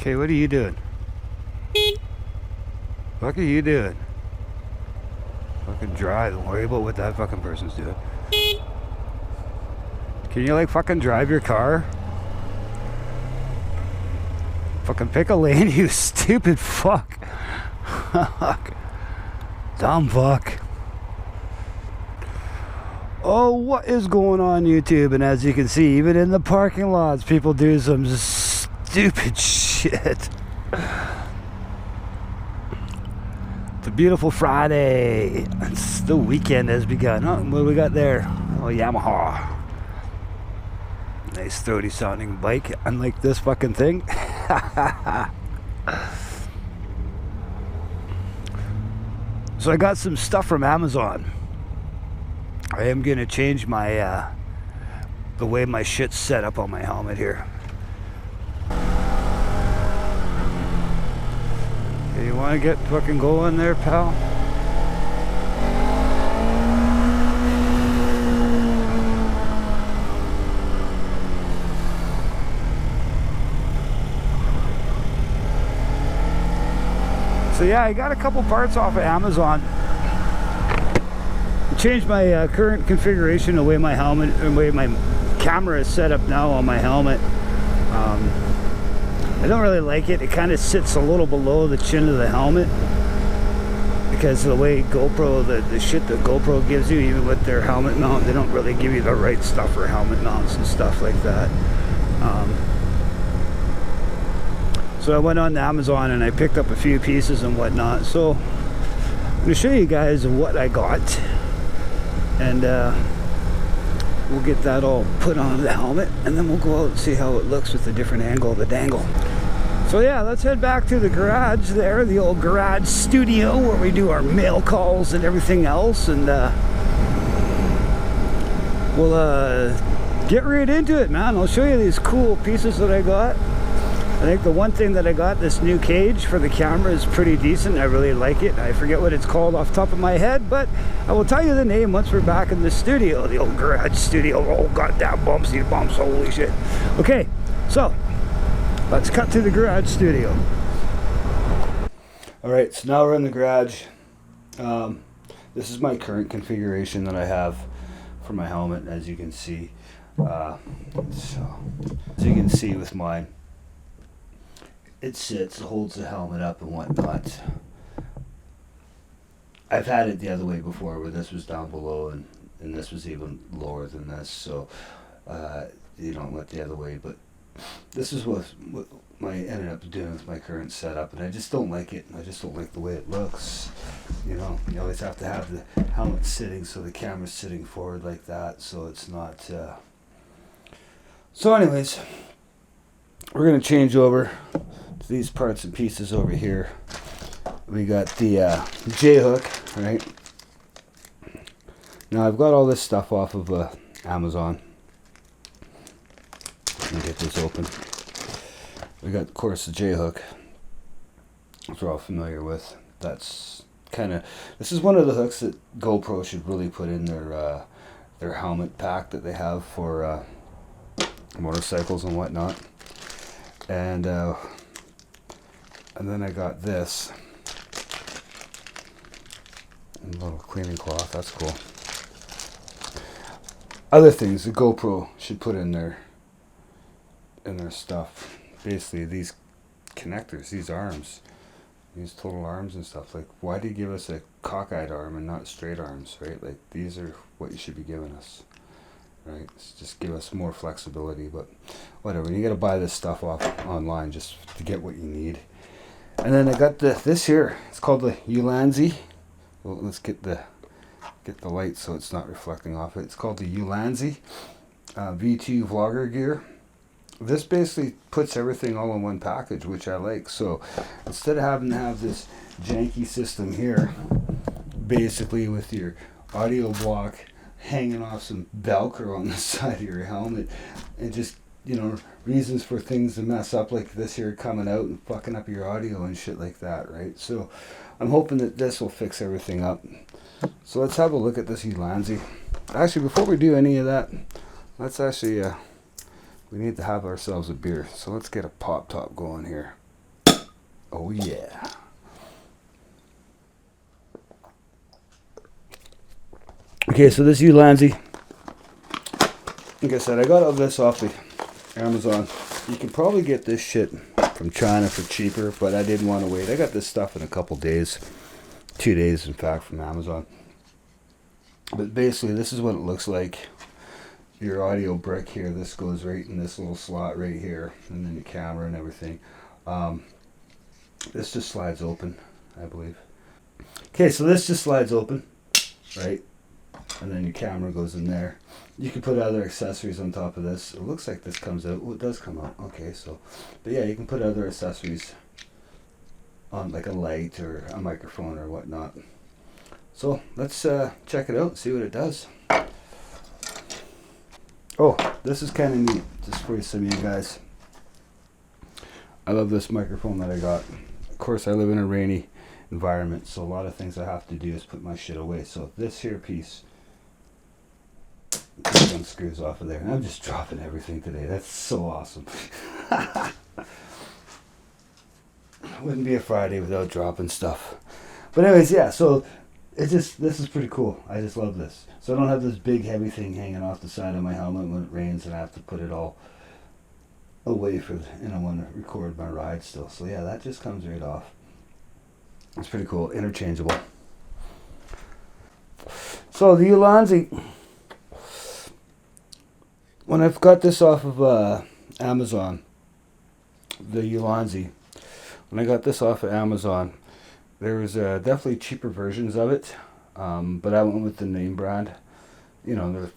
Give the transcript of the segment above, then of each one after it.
Okay, what are you doing? What are you doing? Fucking drive. Don't worry about what that fucking person's doing. Can you like fucking drive your car? Fucking pick a lane, you stupid fuck. Dumb fuck. Oh, what is going on YouTube? And as you can see, even in the parking lots, people do some stupid shit. It's a beautiful Friday. It's the weekend has begun. Oh, what do we got there? Oh, Yamaha. Nice throaty sounding bike, unlike this fucking thing. So I got some stuff from Amazon. I am gonna change my the way my shit's set up on my helmet here. Okay, you wanna get fucking going there, pal? So yeah, I got a couple parts off of Amazon. I changed my current configuration, the way my helmet, the way my camera is set up now on my helmet. I don't really like it. It kind of sits a little below the chin of the helmet because of the way GoPro, the shit that GoPro gives you, even with their helmet mount, they don't really give you the right stuff for helmet mounts and stuff like that. So I went on to Amazon and I picked up a few pieces and whatnot. So I'm going to show you guys what I got, and we'll get that all put on the helmet, and then we'll go out and see how it looks with the different angle of the dangle. So yeah, let's head back to the garage there, the old garage studio where we do our mail calls and everything else, and we'll get right into it, man. I'll show you these cool pieces that I got. I think the one thing that I got, this new cage for the camera, is pretty decent. I really like it. I forget what it's called off the top of my head, but I will tell you the name once we're back in the studio, the old garage studio. Oh, goddamn bumps, these bumps, holy shit. Okay, so let's cut to the garage studio. All right, so now we're in the garage. This is my current configuration that I have for my helmet, as you can see. So, as you can see with mine, it sits, holds the helmet up and whatnot. I've had it the other way before, where this was down below and this was even lower than this, so you don't went the other way. But this is what I ended up doing with my current setup, and I just don't like it. I just don't like the way it looks. You know, you always have to have the helmet sitting so the camera's sitting forward like that, so it's not. So anyways, we're gonna change over to these parts and pieces over here. We got the J-hook, right? Now I've got all this stuff off of Amazon. Let me get this open. We got, of course, the J-hook, which we're all familiar with. That's kind of, this is one of the hooks that GoPro should really put in their helmet pack that they have for motorcycles and whatnot. And then I got this, a little cleaning cloth. That's cool. Other things the GoPro should put in their stuff. Basically, these connectors, these arms, these total arms and stuff. Like, why do you give us a cockeyed arm and not straight arms, right? Like, these are what you should be giving us, right? It's just give us more flexibility. But whatever, you got to buy this stuff off online just to get what you need. And then I got this here. It's called the Ulanzi. Well, let's get the light so it's not reflecting off it. It's called the Ulanzi V2 vlogger gear. This basically puts everything all in one package, which I like. So instead of having to have this janky system here, basically with your audio block hanging off some Velcro on the side of your helmet, and just, you know, reasons for things to mess up like this here coming out and fucking up your audio and shit like that, right? So I'm hoping that this will fix everything up. So let's have a look at this Ulanzi. Actually, before we do any of that, let's actually we need to have ourselves a beer. So let's get a pop top going here. Oh yeah. Okay, so this Ulanzi, like I said, I got all this off the Amazon. You can probably get this shit from China for cheaper, but I didn't want to wait. I got this stuff in a couple days, 2 days in fact, from Amazon. But basically this is what it looks like. Your audio brick here, this goes right in this little slot right here, and then your camera and everything. This just slides open, I believe. Okay, so this just slides open, right? And then your camera goes in there. You can put other accessories on top of this. It looks like this comes out. Oh, it does come out. Okay, so, but yeah, you can put other accessories on, like a light or a microphone or whatnot. So let's check it out and see what it does. Oh, this is kind of neat, just for some of you guys. I love this microphone that I got. Of course, I live in a rainy environment, so a lot of things I have to do is put my shit away. So this here piece unscrews off of there. And I'm just dropping everything today. That's so awesome. Wouldn't be a Friday without dropping stuff. But anyways, yeah, so this is pretty cool. I just love this. So I don't have this big heavy thing hanging off the side of my helmet when it rains and I have to put it all away and I want to record my ride still. So yeah, that just comes right off. It's pretty cool, interchangeable. So the Ulanzi, when I've got this off of Amazon, the Ulanzi, when I got this off of Amazon, there was definitely cheaper versions of it, but I went with the name brand. You know,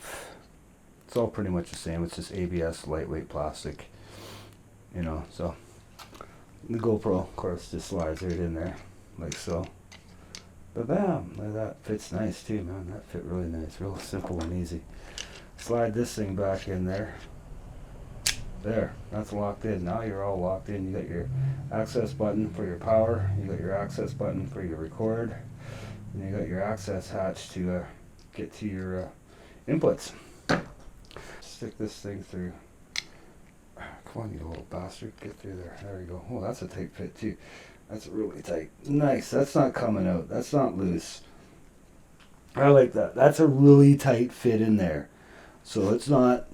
it's all pretty much the same. It's just ABS, lightweight plastic. You know, so the GoPro, of course, just slides right in there, like so. But bam, like that fits nice too, man. That fit really nice, real simple and easy. Slide this thing back in there. There, that's locked in. Now you're all locked in. You got your access button for your power. You got your access button for your record. And you got your access hatch to get to your inputs. Stick this thing through. Come on, you little bastard. Get through there. There we go. Oh, that's a tight fit too. That's really tight. Nice. That's not coming out. That's not loose. I like that. That's a really tight fit in there. So it's not,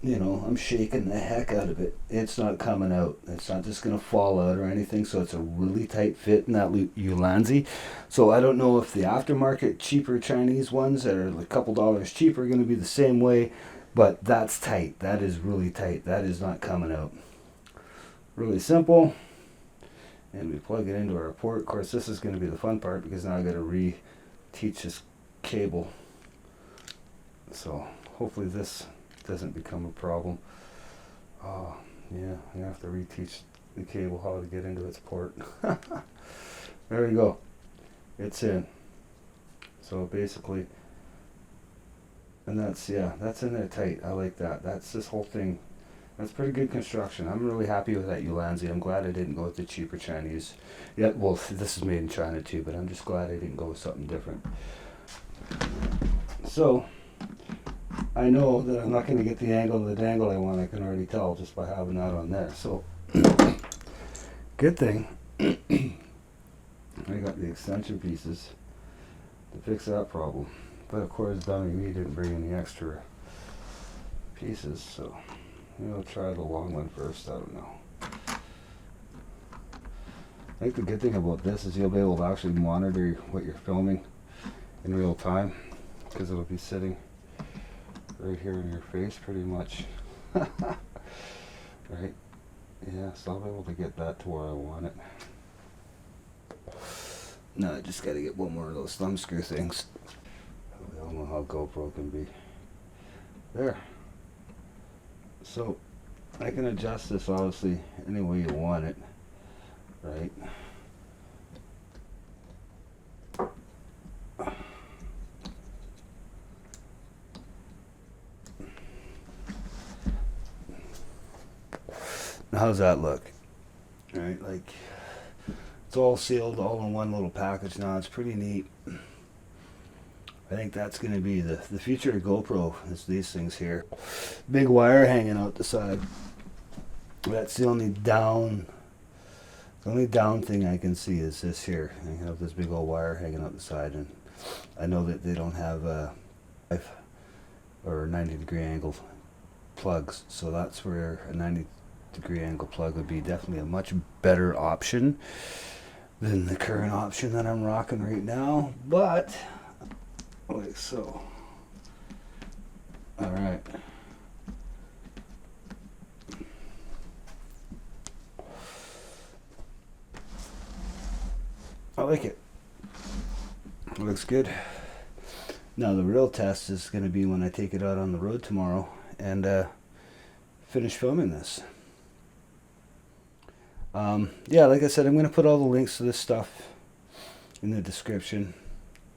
you know, I'm shaking the heck out of it. It's not coming out. It's not just going to fall out or anything. So it's a really tight fit in that Ulanzi. So I don't know if the aftermarket cheaper Chinese ones that are like a couple dollars cheaper are going to be the same way. But that's tight. That is really tight. That is not coming out. Really simple. And we plug it into our port. Of course, this is going to be the fun part because now I got to reteach this cable. So hopefully this doesn't become a problem. Oh, yeah, I have to reteach the cable how to get into its port. There we go. It's in. So basically, and that's, yeah, that's in there tight. I like that. That's this whole thing. That's pretty good construction. I'm really happy with that Ulanzi. I'm glad I didn't go with the cheaper Chinese. Yeah, well, this is made in China too, but I'm just glad I didn't go with something different. So, I know that I'm not going to get the angle of the dangle I want. I can already tell just by having that on there. So, good thing I got the extension pieces to fix that problem. But of course, dummy me didn't bring any extra pieces, so maybe I'll try the long one first. I don't know. I think the good thing about this is you'll be able to actually monitor what you're filming in real time, because it'll be sitting right here in your face pretty much. Right? Yeah, so I'll be able to get that to where I want it. No, I just got to get one more of those thumb screw things. We all know how GoPro can be. There. So, I can adjust this obviously any way you want it. Right? Now, how's that look? Right, like, it's all sealed all in one little package now. It's pretty neat. I think that's going to be the future of GoPro, is these things here. Big wire hanging out the side. That's the only The only down thing I can see is this here. I have this big old wire hanging out the side, and I know that they don't have 5 or 90-degree angle plugs, so that's where a 90-degree angle plug would be definitely a much better option than the current option that I'm rocking right now. But like so. All right. I like it. It looks good. Now the real test is going to be when I take it out on the road tomorrow and finish filming this. Yeah, like I said, I'm going to put all the links to this stuff in the description.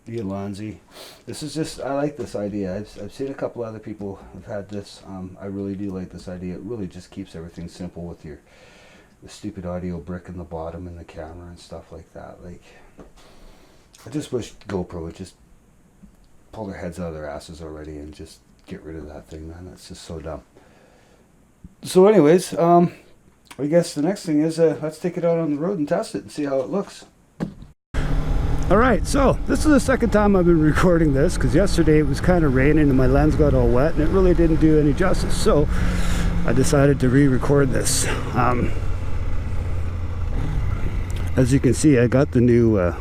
The Ulanzi. This is just, I like this idea. I've seen a couple other people have had this. I really do like this idea. It really just keeps everything simple with the stupid audio brick in the bottom and the camera and stuff like that. Like, I just wish GoPro would just pull their heads out of their asses already and just get rid of that thing, man. That's just so dumb. So anyways, I guess the next thing is let's take it out on the road and test it and see how it looks. Alright, so this is the second time I've been recording this, because yesterday it was kind of raining and my lens got all wet and it really didn't do any justice, so I decided to re-record this. As you can see, I got the new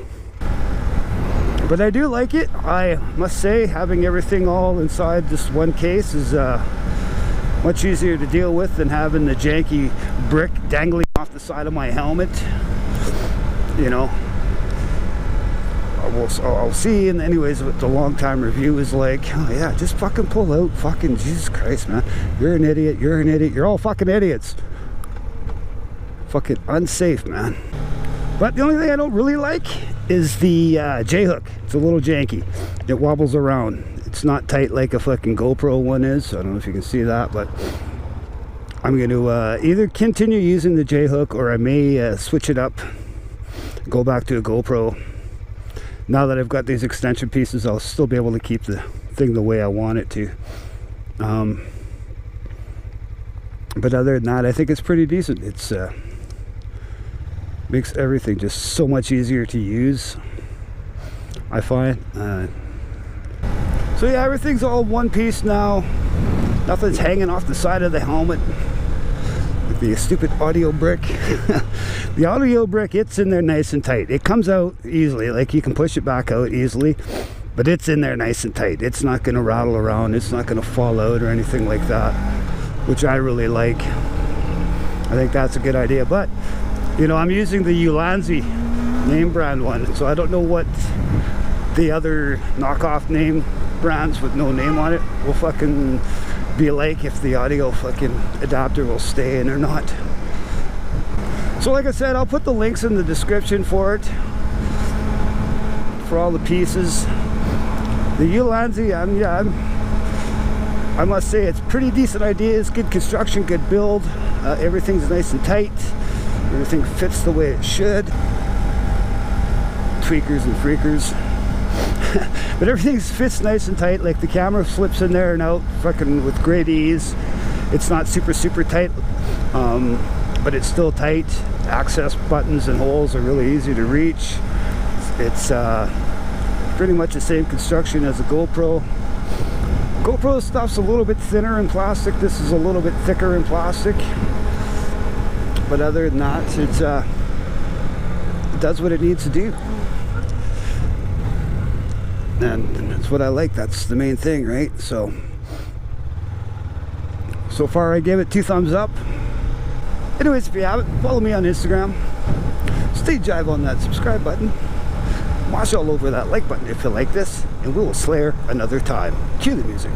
but I do like it. I must say, having everything all inside this one case is much easier to deal with than having the janky brick dangling off the side of my helmet. You know, I'll see. And anyways, what the long time review is like, oh yeah, just fucking pull out. Fucking Jesus Christ, man, you're an idiot, you're an idiot, you're all fucking idiots. Fucking unsafe, man. But the only thing I don't really like is the J-hook. It's a little janky. It wobbles around. It's not tight like a fucking GoPro one is. I don't know if you can see that, but I'm going to either continue using the J-hook, or I may switch it up, go back to a GoPro. Now that I've got these extension pieces, I'll still be able to keep the thing the way I want it to. But other than that, I think it's pretty decent. It's makes everything just so much easier to use, I find. So yeah, everything's all one piece now. Nothing's hanging off the side of the helmet like the stupid audio brick. The audio brick, it's in there nice and tight. It comes out easily, like you can push it back out easily, but it's in there nice and tight. It's not going to rattle around, it's not going to fall out or anything like that, which I really like. I think that's a good idea. But you know, I'm using the Ulanzi name brand one, so I don't know what the other knockoff name brands with no name on it will fucking be like, if the audio fucking adapter will stay in or not. So like I said, I'll put the links in the description for it, for all the pieces. The Ulanzi, I must say, it's pretty decent idea. It's good construction, good build. Everything's nice and tight. Everything fits the way it should. Tweakers and freakers. But everything fits nice and tight. Like the camera slips in there and out fucking with great ease. It's not super tight, but it's still tight. Access buttons and holes are really easy to reach. It's pretty much the same construction as a GoPro. GoPro stuff's a little bit thinner in plastic. This is a little bit thicker in plastic. But other than that, it does what it needs to do. And that's what I like. That's the main thing, right? So far I gave it 2 thumbs up. Anyways, if you haven't, follow me on Instagram. Stay jive on that subscribe button. Wash all over that like button if you like this. And we will slay her another time. Cue the music.